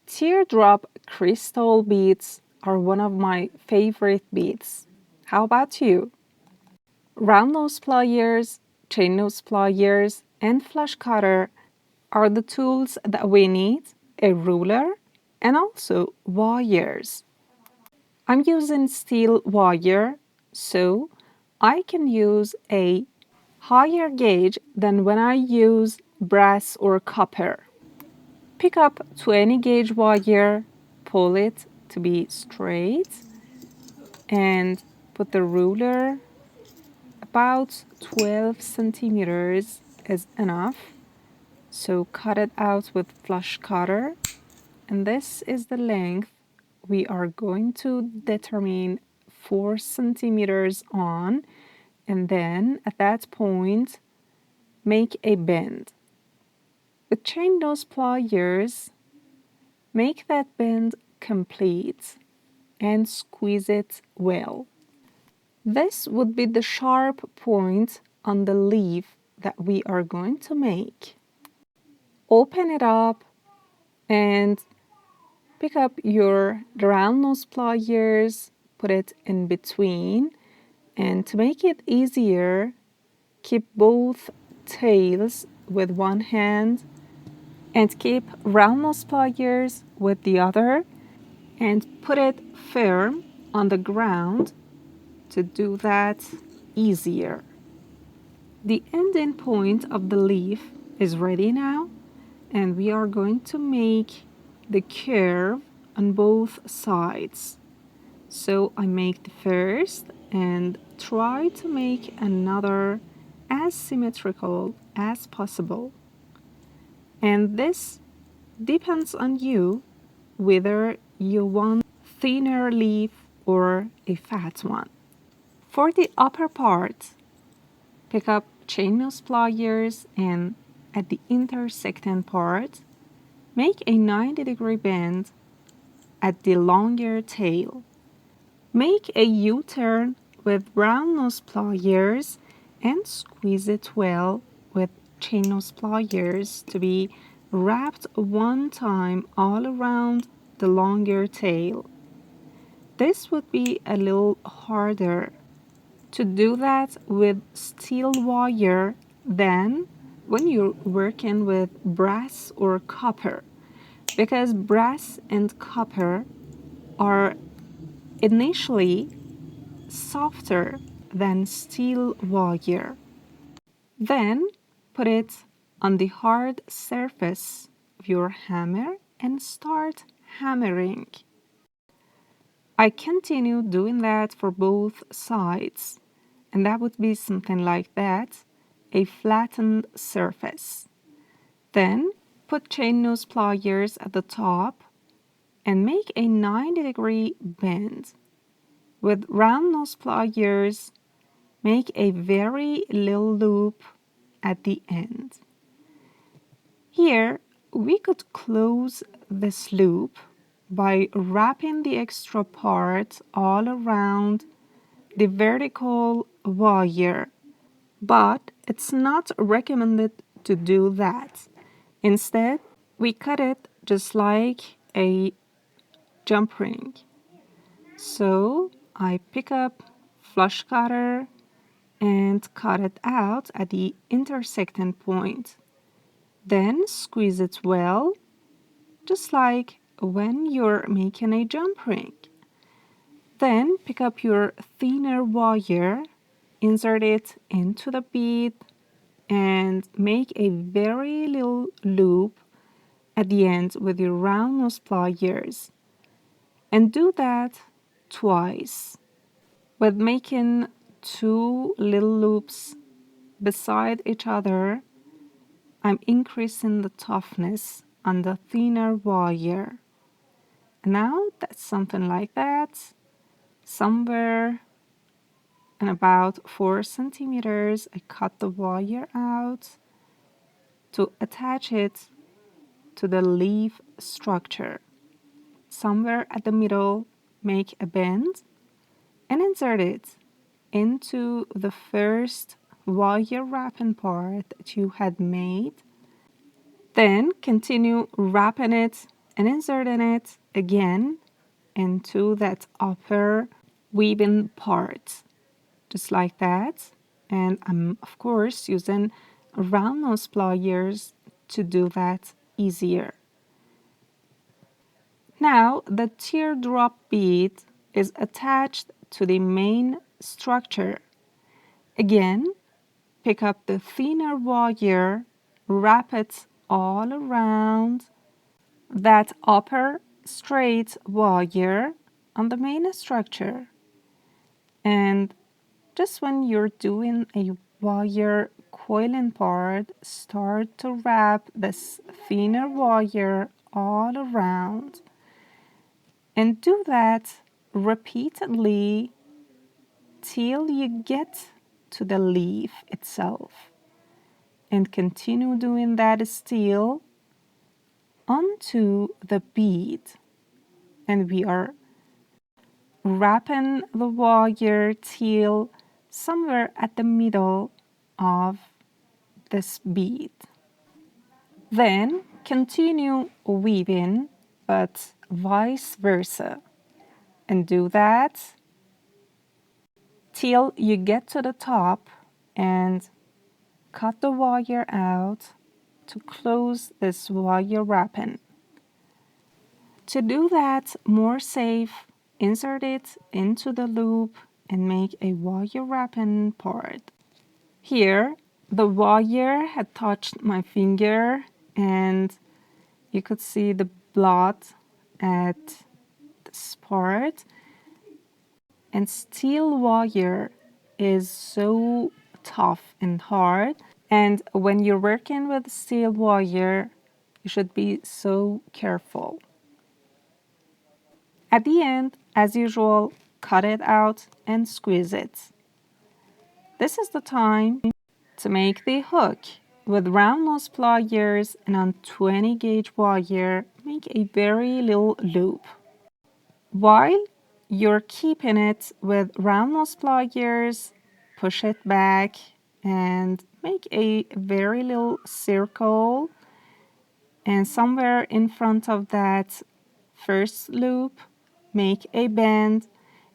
Teardrop crystal beads are one of my favorite beads. How about you? Round nose pliers, chain nose pliers, and flush cutter are the tools that we need, a ruler, and also wires. I'm using steel wire, so I can use a higher gauge than when I use brass or copper. Pick up 20 gauge wire, pull it to be straight, and put the ruler about 12 centimeters is enough. So cut it out with flush cutter, and this is the length we are going to determine 4 centimeters on, and then at that point make a bend. With chain nose pliers, make that bend complete and squeeze it well. This would be the sharp point on the leaf that we are going to make. Open it up and pick up your round nose pliers, put it in between, and to make it easier, keep both tails with one hand and keep round nose pliers with the other and put it firm on the ground to do that easier. The ending point of the leaf is ready now, and we are going to make the curve on both sides. So I make the first and try to make another as symmetrical as possible. And this depends on you whether you want thinner leaf or a fat one. For the upper part, pick up chain nose pliers and at the intersecting part, make a 90-degree bend at the longer tail. Make a U-turn with round nose pliers and squeeze it well with chain nose pliers to be wrapped one time all around the longer tail. This would be a little harder to do that with steel wire than when you're working with brass or copper, because brass and copper are initially softer than steel wire. Then put it on the hard surface of your hammer and start hammering. I continue doing that for both sides, and that would be something like that, a flattened surface. Then put chain nose pliers at the top and make a 90-degree bend. With round nose pliers, make a very little loop at the end. Here, we could close this loop by wrapping the extra part all around the vertical wire, but it's not recommended to do that. Instead, we cut it just like a jump ring. So I pick up flush cutter and cut it out at the intersecting point. Then squeeze it well, just like when you're making a jump ring. Then pick up your thinner wire, insert it into the bead, and make a very little loop at the end with your round nose pliers. And do that twice, with making two little loops beside each other. I'm increasing the toughness on the thinner wire. Now that's something like that, somewhere in about 4 centimeters. I cut the wire out to attach it to the leaf structure. Somewhere at the middle, make a bend and insert it into the first wire wrapping part that you had made. Then continue wrapping it and inserting it again into that upper weaving part, just like that. And I'm, of course, using round nose pliers to do that easier. Now, the teardrop bead is attached to the main structure. Again, pick up the thinner wire, wrap it all around that upper straight wire on the main structure. And just when you're doing a wire coiling part, start to wrap this thinner wire all around. And do that repeatedly till you get to the leaf itself. And continue doing that still onto the bead. And we are wrapping the wire till somewhere at the middle of this bead. Then continue weaving, but vice versa. And do that till you get to the top and cut the wire out to close this wire wrapping. To do that more safe, insert it into the loop and make a wire wrapping part. Here, the wire had touched my finger and you could see the blood at this part. And steel wire is so tough and hard. And when you're working with steel wire, you should be so careful. At the end, as usual, cut it out and squeeze it. This is the time to make the hook. With round nose pliers and on 20 gauge wire, make a very little loop. While you're keeping it with round nose pliers, push it back and make a very little circle. And somewhere in front of that first loop, make a bend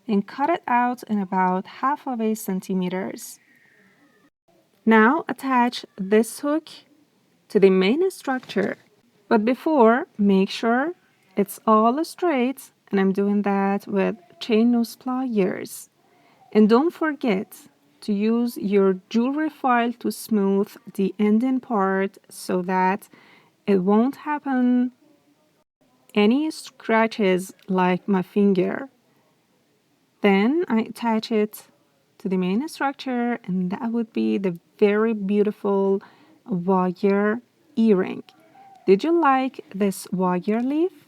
and cut it out in about half of a centimeters. Now attach this hook to the main structure. But before, make sure it's all straight, and I'm doing that with chain nose pliers. And don't forget to use your jewelry file to smooth the ending part so that it won't happen any scratches like my finger. Then I attach it to the main structure, and that would be the very beautiful wire earring. Did you like this wire leaf?